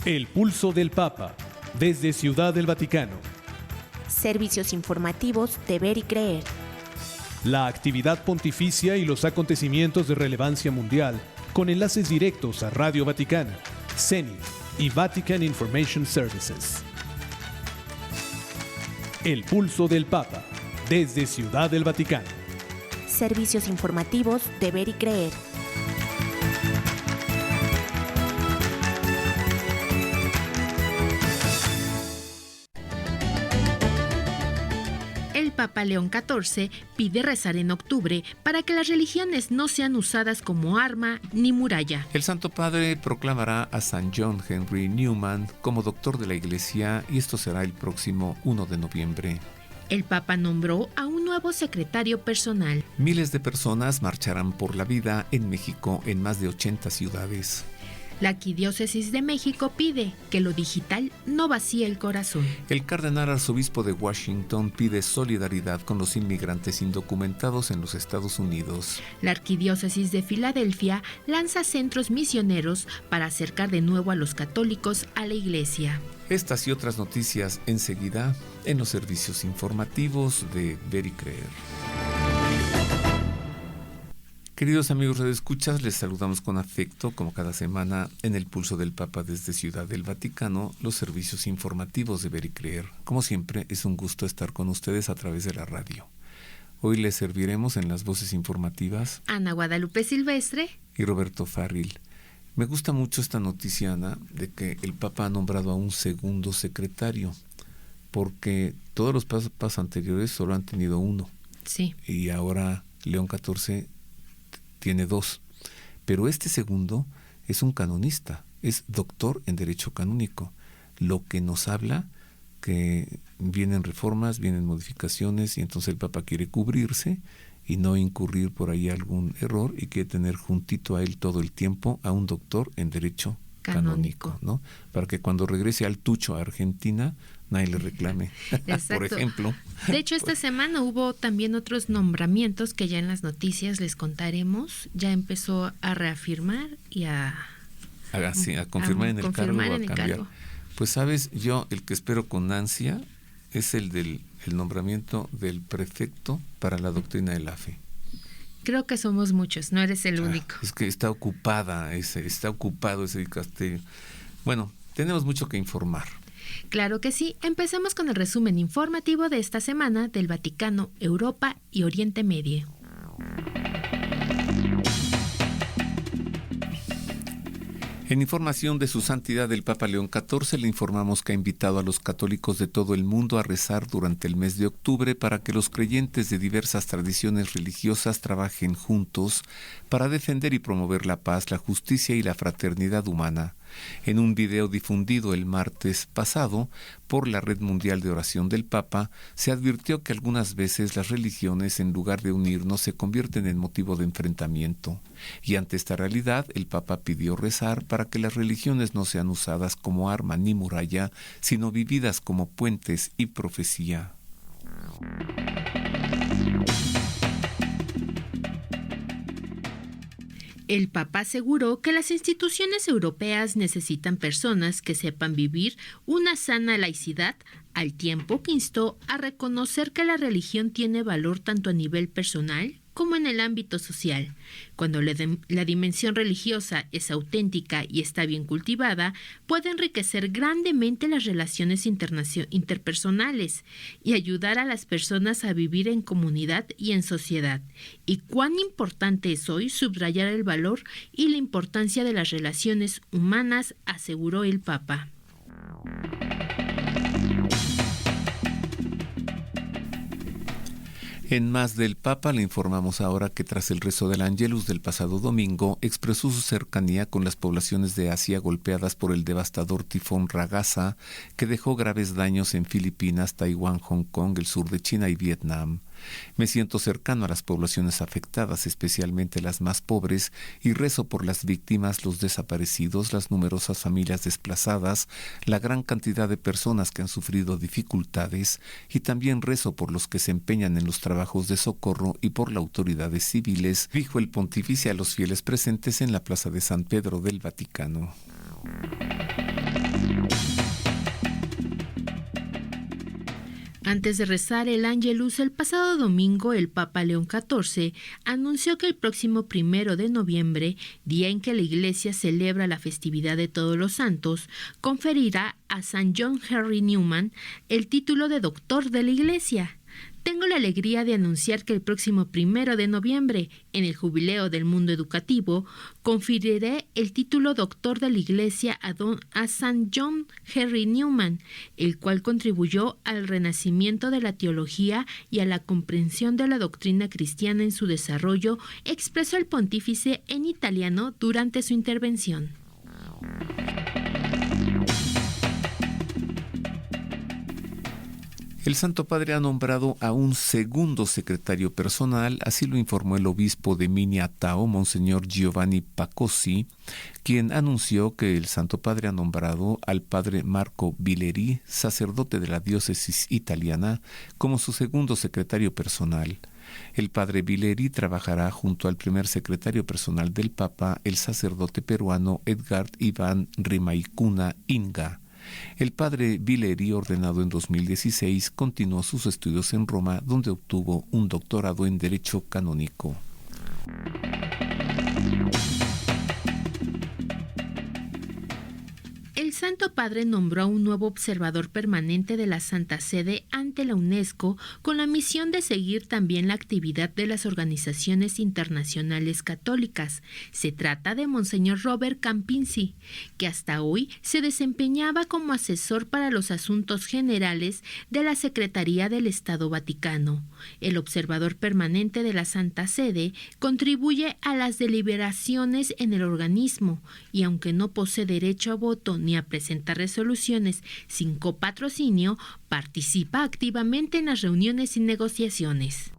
El pulso del Papa, desde Ciudad del Vaticano. Servicios informativos de Ver y Creer. La actividad pontificia y los acontecimientos de relevancia mundial, con enlaces directos a Radio Vaticana, CENI y Vatican Information Services. El pulso del Papa, desde Ciudad del Vaticano. Servicios informativos de Ver y Creer. El Papa León XIV pide rezar en octubre para que las religiones no sean usadas como arma ni muralla. El Santo Padre proclamará a San John Henry Newman como doctor de la Iglesia y esto será el próximo 1 de noviembre. El Papa nombró a un nuevo secretario personal. Miles de personas marcharán por la vida en México en más de 80 ciudades. La Arquidiócesis de México pide que lo digital no vacíe el corazón. El cardenal arzobispo de Washington pide solidaridad con los inmigrantes indocumentados en los Estados Unidos. La Arquidiócesis de Filadelfia lanza centros misioneros para acercar de nuevo a los católicos a la Iglesia. Estas y otras noticias enseguida en los servicios informativos de Ver y Creer. Queridos amigos radioescuchas, les saludamos con afecto, como cada semana, en el pulso del Papa desde Ciudad del Vaticano, los servicios informativos de Ver y Creer. Como siempre, es un gusto estar con ustedes a través de la radio. Hoy les serviremos en las voces informativas Ana Guadalupe Silvestre y Roberto Farril. Me gusta mucho esta noticia, Ana, de que el Papa ha nombrado a un segundo secretario, porque todos los papas anteriores solo han tenido uno. Sí. Y ahora León XIV tiene dos, pero este segundo es un canonista, es doctor en Derecho Canónico, lo que nos habla que vienen reformas, vienen modificaciones y entonces el Papa quiere cubrirse y no incurrir por ahí algún error y quiere tener juntito a él todo el tiempo a un doctor en Derecho Canónico, ¿no? Para que cuando regrese al Tucho a Argentina nadie le reclame. Por ejemplo. De hecho, esta semana hubo también otros nombramientos que ya en las noticias les contaremos. Ya empezó a reafirmar y a confirmar en el cargo o a cambiar. Cargo. Pues sabes, yo el que espero con ansia es el nombramiento del prefecto para la doctrina de la fe. Creo que somos muchos, no eres el único. Es que está ocupado ese dicasterio. Bueno, tenemos mucho que informar. Claro que sí. Empecemos con el resumen informativo de esta semana del Vaticano, Europa y Oriente Medio. En información de su santidad el Papa León XIV le informamos que ha invitado a los católicos de todo el mundo a rezar durante el mes de octubre para que los creyentes de diversas tradiciones religiosas trabajen juntos para defender y promover la paz, la justicia y la fraternidad humana. En un video difundido el martes pasado por la Red Mundial de Oración del Papa, se advirtió que algunas veces las religiones, en lugar de unirnos, se convierten en motivo de enfrentamiento. Y ante esta realidad, el Papa pidió rezar para que las religiones no sean usadas como arma ni muralla, sino vividas como puentes y profecía. El Papa aseguró que las instituciones europeas necesitan personas que sepan vivir una sana laicidad, al tiempo que instó a reconocer que la religión tiene valor tanto a nivel personal como en el ámbito social. Cuando la dimensión religiosa es auténtica y está bien cultivada, puede enriquecer grandemente las relaciones interpersonales y ayudar a las personas a vivir en comunidad y en sociedad. Y cuán importante es hoy subrayar el valor y la importancia de las relaciones humanas, aseguró el Papa. En más del Papa le informamos ahora que tras el rezo del Ángelus del pasado domingo expresó su cercanía con las poblaciones de Asia golpeadas por el devastador tifón Ragasa que dejó graves daños en Filipinas, Taiwán, Hong Kong, el sur de China y Vietnam. Me siento cercano a las poblaciones afectadas, especialmente las más pobres, y rezo por las víctimas, los desaparecidos, las numerosas familias desplazadas, la gran cantidad de personas que han sufrido dificultades, y también rezo por los que se empeñan en los trabajos de socorro y por las autoridades civiles, dijo el pontífice a los fieles presentes en la plaza de San Pedro del Vaticano. Antes de rezar el Ángelus el pasado domingo, el Papa León XIV anunció que el próximo 1 de noviembre, día en que la Iglesia celebra la festividad de Todos los Santos, conferirá a San John Henry Newman el título de doctor de la Iglesia. Tengo la alegría de anunciar que el próximo 1 de noviembre, en el Jubileo del Mundo Educativo, conferiré el título Doctor de la Iglesia a San John Henry Newman, el cual contribuyó al renacimiento de la teología y a la comprensión de la doctrina cristiana en su desarrollo, expresó el pontífice en italiano durante su intervención. El Santo Padre ha nombrado a un segundo secretario personal, así lo informó el obispo de Miniatao, Monseñor Giovanni Pacossi, quien anunció que el Santo Padre ha nombrado al padre Marco Bileri, sacerdote de la diócesis italiana, como su segundo secretario personal. El padre Bileri trabajará junto al primer secretario personal del Papa, el sacerdote peruano Edgard Iván Rimaicuna Inga. El padre Bileri, ordenado en 2016, continuó sus estudios en Roma, donde obtuvo un doctorado en Derecho Canónico. El Santo Padre nombró a un nuevo observador permanente de la Santa Sede ante la UNESCO con la misión de seguir también la actividad de las organizaciones internacionales católicas. Se trata de Monseñor Robert Campinzi, que hasta hoy se desempeñaba como asesor para los asuntos generales de la Secretaría del Estado Vaticano. El observador permanente de la Santa Sede contribuye a las deliberaciones en el organismo y, aunque no posee derecho a voto ni a presentar resoluciones sin copatrocinio, participa activamente en las reuniones y negociaciones.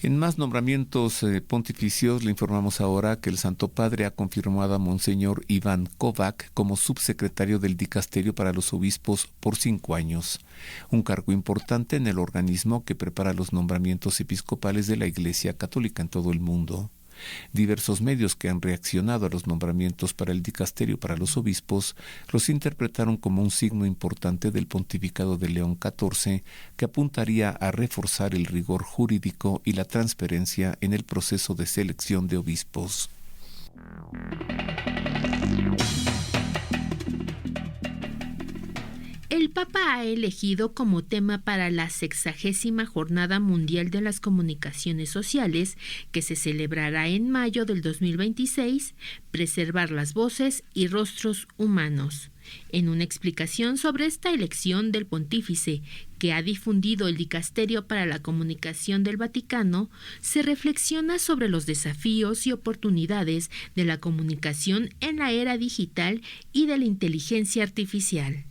En más nombramientos pontificios, le informamos ahora que el Santo Padre ha confirmado a Monseñor Iván Kovac como subsecretario del Dicasterio para los Obispos por 5 años, un cargo importante en el organismo que prepara los nombramientos episcopales de la Iglesia Católica en todo el mundo. Diversos medios que han reaccionado a los nombramientos para el dicasterio para los obispos los interpretaron como un signo importante del pontificado de León XIV, que apuntaría a reforzar el rigor jurídico y la transparencia en el proceso de selección de obispos. El Papa ha elegido como tema para la 60ª Jornada Mundial de las Comunicaciones Sociales, que se celebrará en mayo del 2026, preservar las voces y rostros humanos. En una explicación sobre esta elección del pontífice, que ha difundido el Dicasterio para la Comunicación del Vaticano, se reflexiona sobre los desafíos y oportunidades de la comunicación en la era digital y de la inteligencia artificial.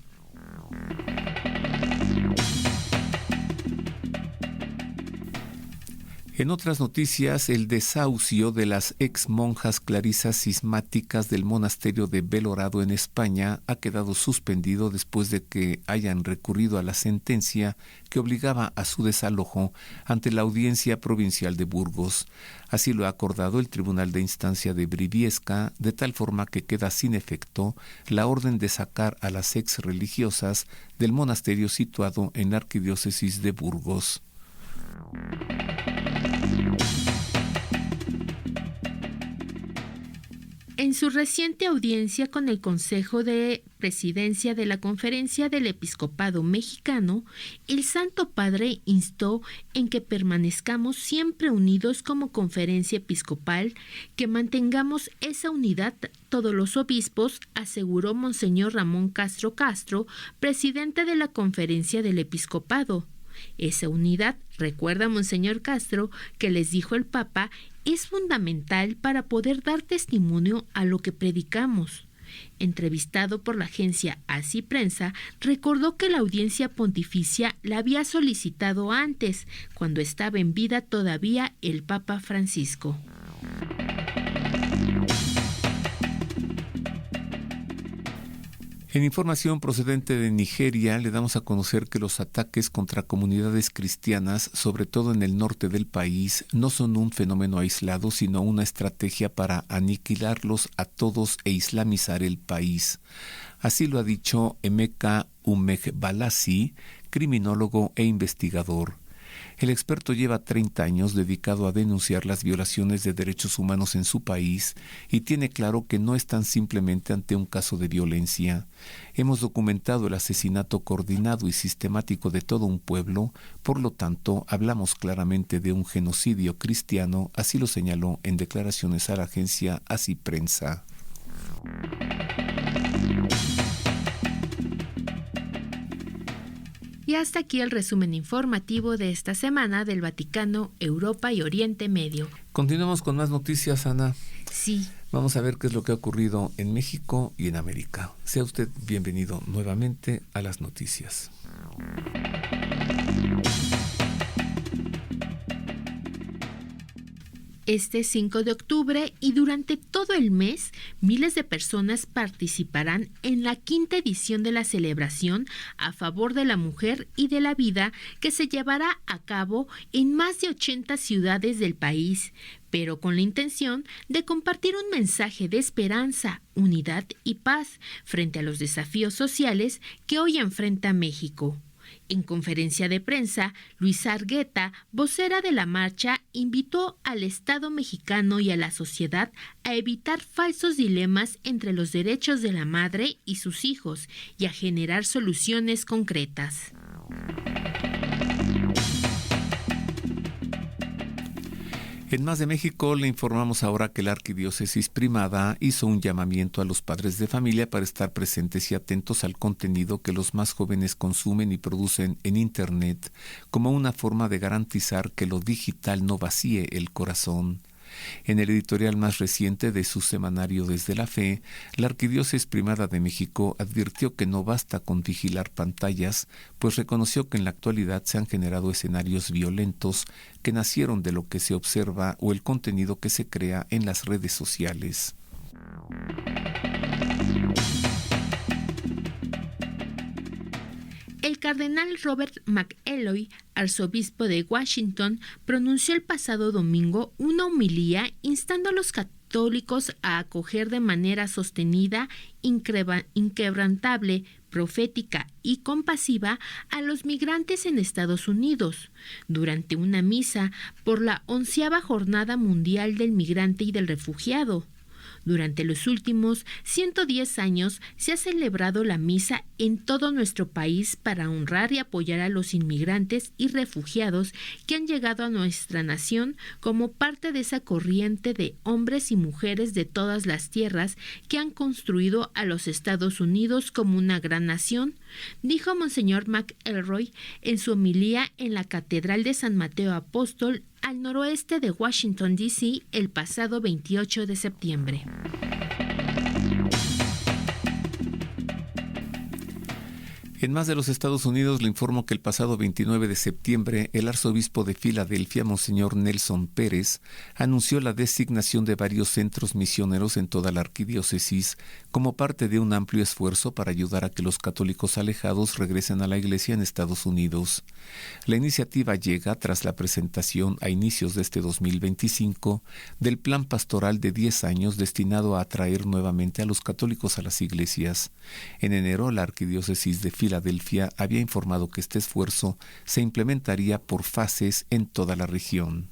En otras noticias, el desahucio de las ex monjas clarisas cismáticas del monasterio de Belorado en España ha quedado suspendido después de que hayan recurrido a la sentencia que obligaba a su desalojo ante la Audiencia Provincial de Burgos. Así lo ha acordado el Tribunal de Instancia de Briviesca, de tal forma que queda sin efecto la orden de sacar a las ex religiosas del monasterio situado en la Arquidiócesis de Burgos. En su reciente audiencia con el Consejo de Presidencia de la Conferencia del Episcopado Mexicano, el Santo Padre instó en que permanezcamos siempre unidos como conferencia episcopal, que mantengamos esa unidad todos los obispos, aseguró Monseñor Ramón Castro Castro, presidente de la Conferencia del Episcopado. Esa unidad, recuerda Monseñor Castro, que les dijo el Papa, es fundamental para poder dar testimonio a lo que predicamos. Entrevistado por la agencia Así Prensa, recordó que la audiencia pontificia la había solicitado antes, cuando estaba en vida todavía el Papa Francisco. En información procedente de Nigeria, le damos a conocer que los ataques contra comunidades cristianas, sobre todo en el norte del país, no son un fenómeno aislado, sino una estrategia para aniquilarlos a todos e islamizar el país. Así lo ha dicho Emeka Umegbalasi, criminólogo e investigador. El experto lleva 30 años dedicado a denunciar las violaciones de derechos humanos en su país y tiene claro que no están simplemente ante un caso de violencia. Hemos documentado el asesinato coordinado y sistemático de todo un pueblo, por lo tanto, hablamos claramente de un genocidio cristiano, así lo señaló en declaraciones a la agencia Así Prensa. Y hasta aquí el resumen informativo de esta semana del Vaticano, Europa y Oriente Medio. Continuamos con más noticias, Ana. Sí. Vamos a ver qué es lo que ha ocurrido en México y en América. Sea usted bienvenido nuevamente a las noticias. Este 5 de octubre y durante todo el mes, miles de personas participarán en la 5ª edición de la celebración a favor de la mujer y de la vida que se llevará a cabo en más de 80 ciudades del país, pero con la intención de compartir un mensaje de esperanza, unidad y paz frente a los desafíos sociales que hoy enfrenta México. En conferencia de prensa, Luisa Argueta, vocera de la marcha, invitó al Estado mexicano y a la sociedad a evitar falsos dilemas entre los derechos de la madre y sus hijos y a generar soluciones concretas. En Más de México le informamos ahora que la Arquidiócesis Primada hizo un llamamiento a los padres de familia para estar presentes y atentos al contenido que los más jóvenes consumen y producen en Internet como una forma de garantizar que lo digital no vacíe el corazón. En el editorial más reciente de su semanario Desde la Fe, la Arquidiócesis Primada de México advirtió que no basta con vigilar pantallas, pues reconoció que en la actualidad se han generado escenarios violentos que nacieron de lo que se observa o el contenido que se crea en las redes sociales. El cardenal Robert McElroy, arzobispo de Washington, pronunció el pasado domingo una homilía instando a los católicos a acoger de manera sostenida, inquebrantable, profética y compasiva a los migrantes en Estados Unidos, durante una misa por la 11ª Jornada Mundial del Migrante y del Refugiado. Durante los últimos 110 años se ha celebrado la misa en todo nuestro país para honrar y apoyar a los inmigrantes y refugiados que han llegado a nuestra nación como parte de esa corriente de hombres y mujeres de todas las tierras que han construido a los Estados Unidos como una gran nación, dijo Monseñor McElroy en su homilía en la Catedral de San Mateo Apóstol al noroeste de Washington, D.C., el pasado 28 de septiembre. En más de los Estados Unidos le informo que el pasado 29 de septiembre el arzobispo de Filadelfia, Monseñor Nelson Pérez, anunció la designación de varios centros misioneros en toda la arquidiócesis como parte de un amplio esfuerzo para ayudar a que los católicos alejados regresen a la iglesia en Estados Unidos. La iniciativa llega tras la presentación a inicios de este 2025 del plan pastoral de 10 años destinado a atraer nuevamente a los católicos a las iglesias. En enero, la arquidiócesis de Filadelfia había informado que este esfuerzo se implementaría por fases en toda la región.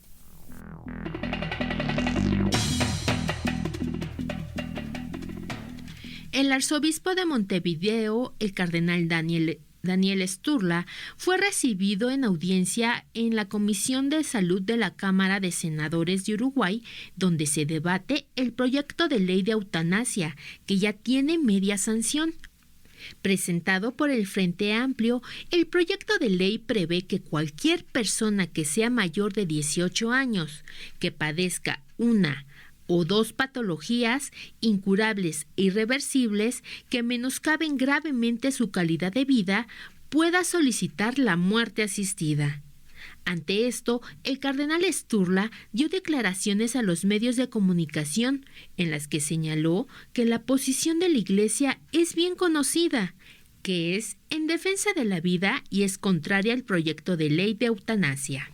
El arzobispo de Montevideo, el cardenal Daniel Sturla, fue recibido en audiencia en la Comisión de Salud de la Cámara de Senadores de Uruguay, donde se debate el proyecto de ley de eutanasia, que ya tiene media sanción. Presentado por el Frente Amplio, el proyecto de ley prevé que cualquier persona que sea mayor de 18 años, que padezca una o dos patologías incurables e irreversibles que menoscaben gravemente su calidad de vida, pueda solicitar la muerte asistida. Ante esto, el cardenal Sturla dio declaraciones a los medios de comunicación en las que señaló que la posición de la Iglesia es bien conocida, que es en defensa de la vida y es contraria al proyecto de ley de eutanasia.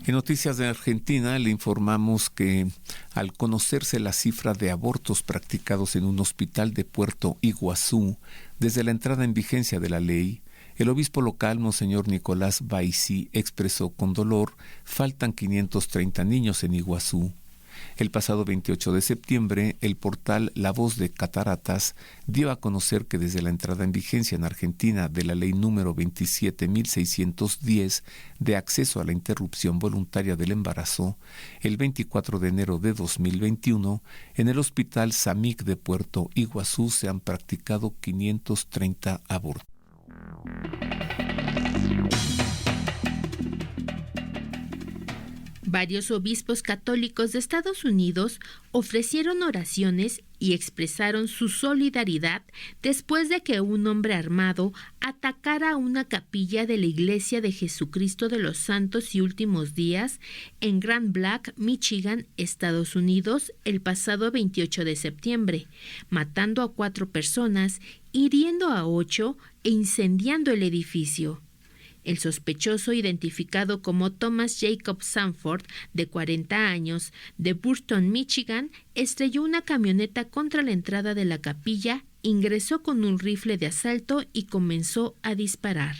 En noticias de Argentina le informamos que al conocerse la cifra de abortos practicados en un hospital de Puerto Iguazú desde la entrada en vigencia de la ley, el obispo local, Monseñor Nicolás Baisí, expresó con dolor: faltan 530 niños en Iguazú. El pasado 28 de septiembre, el portal La Voz de Cataratas dio a conocer que desde la entrada en vigencia en Argentina de la ley número 27.610 de acceso a la interrupción voluntaria del embarazo, el 24 de enero de 2021, en el Hospital SAMIC de Puerto Iguazú se han practicado 530 abortos. Varios obispos católicos de Estados Unidos ofrecieron oraciones y expresaron su solidaridad después de que un hombre armado atacara una capilla de la Iglesia de Jesucristo de los Santos y Últimos Días en Grand Blanc, Michigan, Estados Unidos, el pasado 28 de septiembre, matando a 4 personas, hiriendo a 8 e incendiando el edificio. El sospechoso, identificado como Thomas Jacob Sanford, de 40 años, de Burton, Michigan, estrelló una camioneta contra la entrada de la capilla, ingresó con un rifle de asalto y comenzó a disparar.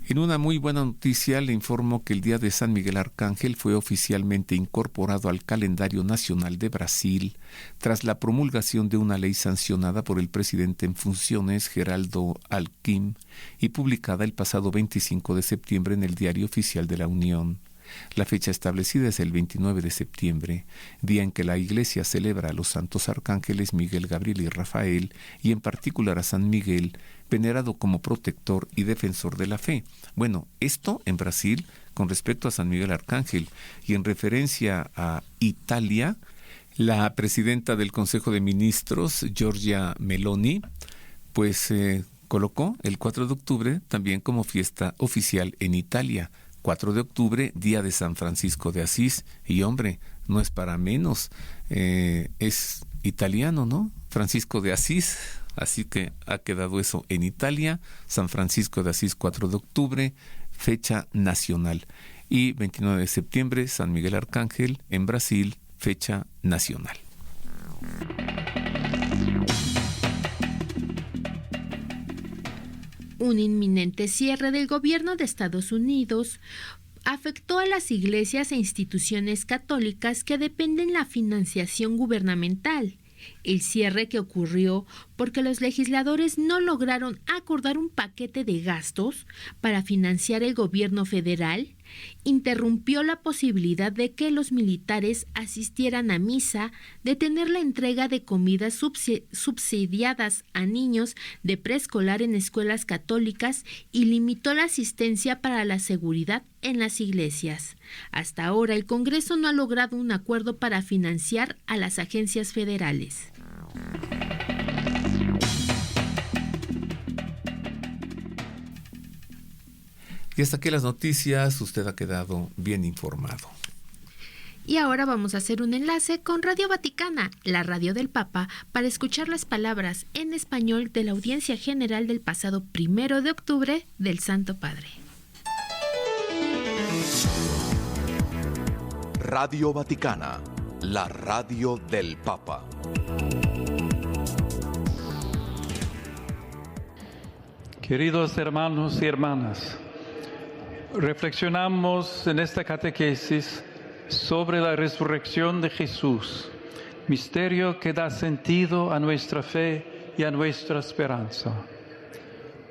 En una muy buena noticia le informo que el Día de San Miguel Arcángel fue oficialmente incorporado al calendario nacional de Brasil tras la promulgación de una ley sancionada por el presidente en funciones, Geraldo Alckmin, y publicada el pasado 25 de septiembre en el Diario Oficial de la Unión. La fecha establecida es el 29 de septiembre, día en que la Iglesia celebra a los santos arcángeles Miguel, Gabriel y Rafael, y en particular a San Miguel, venerado como protector y defensor de la fe. Bueno, esto en Brasil con respecto a San Miguel Arcángel, y en referencia a Italia, la presidenta del Consejo de Ministros, Giorgia Meloni, pues colocó el 4 de octubre también como fiesta oficial en Italia. 4 de octubre, día de San Francisco de Asís, y hombre, no es para menos, es italiano, ¿no? Francisco de Asís, así que ha quedado eso en Italia. San Francisco de Asís, 4 de octubre, fecha nacional. Y 29 de septiembre, San Miguel Arcángel, en Brasil, fecha nacional. Un inminente cierre del gobierno de Estados Unidos afectó a las iglesias e instituciones católicas que dependen la financiación gubernamental. El cierre, que ocurrió porque los legisladores no lograron acordar un paquete de gastos para financiar el gobierno federal, interrumpió la posibilidad de que los militares asistieran a misa, detener la entrega de comidas subsidiadas a niños de preescolar en escuelas católicas y limitó la asistencia para la seguridad en las iglesias. Hasta ahora, el Congreso no ha logrado un acuerdo para financiar a las agencias federales. Y hasta aquí las noticias, usted ha quedado bien informado. Y ahora vamos a hacer un enlace con Radio Vaticana, la radio del Papa, para escuchar las palabras en español de la audiencia general del pasado 1 de octubre del Santo Padre. Radio Vaticana, la radio del Papa. Queridos hermanos y hermanas, reflexionamos en esta catequesis sobre la resurrección de Jesús, misterio que da sentido a nuestra fe y a nuestra esperanza.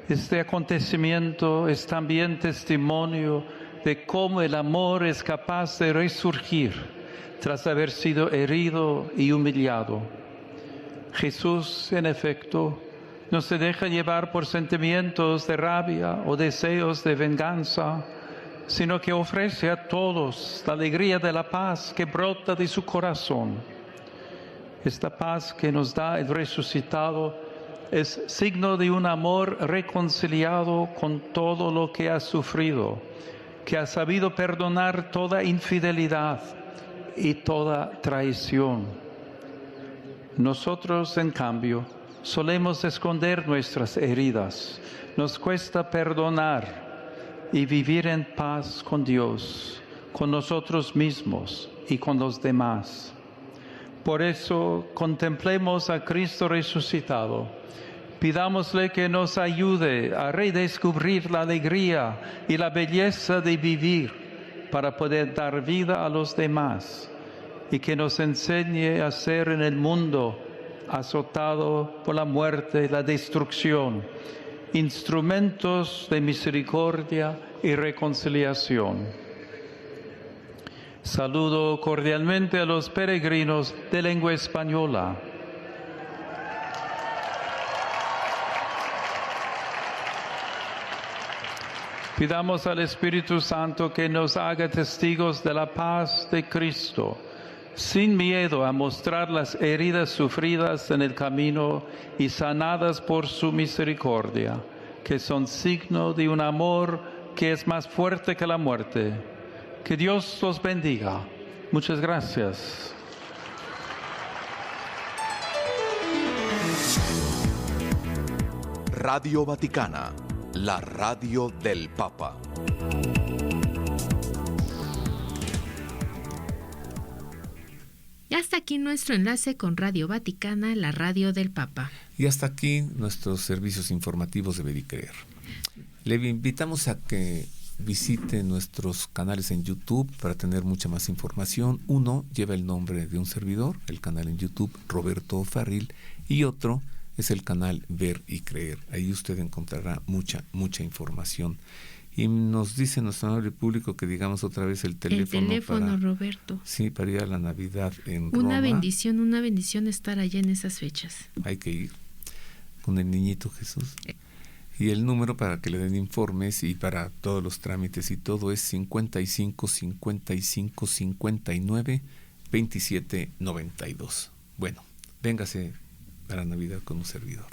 Este acontecimiento es también testimonio de cómo el amor es capaz de resurgir tras haber sido herido y humillado. Jesús, en efecto, no se deja llevar por sentimientos de rabia o deseos de venganza, sino que ofrece a todos la alegría de la paz que brota de su corazón. Esta paz que nos da el resucitado es signo de un amor reconciliado con todo lo que ha sufrido, que ha sabido perdonar toda infidelidad y toda traición. Nosotros, en cambio, solemos esconder nuestras heridas. Nos cuesta perdonar y vivir en paz con Dios, con nosotros mismos y con los demás. Por eso, contemplemos a Cristo resucitado. Pidámosle que nos ayude a redescubrir la alegría y la belleza de vivir para poder dar vida a los demás y que nos enseñe a ser en el mundo azotado por la muerte y la destrucción, instrumentos de misericordia y reconciliación. Saludo cordialmente a los peregrinos de lengua española. Pidamos al Espíritu Santo que nos haga testigos de la paz de Cristo, sin miedo a mostrar las heridas sufridas en el camino y sanadas por su misericordia, que son signo de un amor que es más fuerte que la muerte. Que Dios los bendiga. Muchas gracias. Radio Vaticana, la radio del Papa. Y hasta aquí nuestro enlace con Radio Vaticana, la radio del Papa. Y hasta aquí nuestros servicios informativos de Ver y Creer. Le invitamos a que visite nuestros canales en YouTube para tener mucha más información. Uno lleva el nombre de un servidor, el canal en YouTube Roberto Farril, y otro es el canal Ver y Creer. Ahí usted encontrará mucha información. Y nos dice nuestro amable público que digamos otra vez el teléfono. El teléfono, para, Roberto. Sí, para ir a la Navidad en Roma. Una bendición estar allá en esas fechas. Hay que ir con el niñito Jesús. Y el número para que le den informes y para todos los trámites y todo es 55 55 59 27 92. Bueno, véngase a la Navidad con un servidor.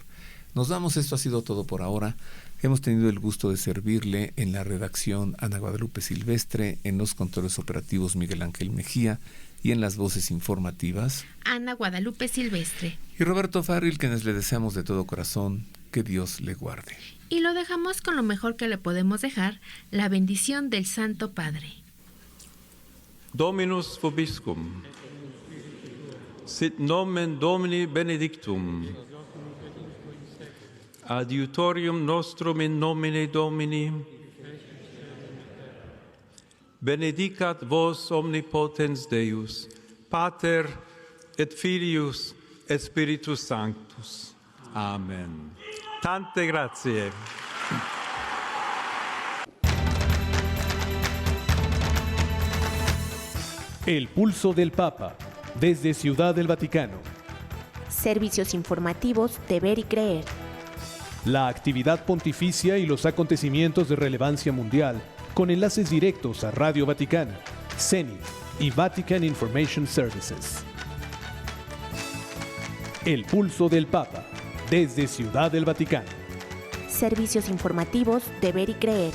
Nos vamos, esto ha sido todo por ahora. Hemos tenido el gusto de servirle en la redacción Ana Guadalupe Silvestre, en los controles operativos Miguel Ángel Mejía y en las voces informativas Ana Guadalupe Silvestre y Roberto Farril, quienes le deseamos de todo corazón que Dios le guarde. Y lo dejamos con lo mejor que le podemos dejar, la bendición del Santo Padre. Dominus vobiscum. Sit nomen Domini benedictum. Adiutorium nostrum in nomine Domini. Benedicat vos omnipotens Deus, Pater et Filius et Spiritus Sanctus. Amen. Tante grazie. El pulso del Papa, desde Ciudad del Vaticano. Servicios informativos de Ver y Creer. La actividad pontificia y los acontecimientos de relevancia mundial, con enlaces directos a Radio Vaticana, Zenith y Vatican Information Services. El pulso del Papa, desde Ciudad del Vaticano. Servicios informativos de Ver y Creer.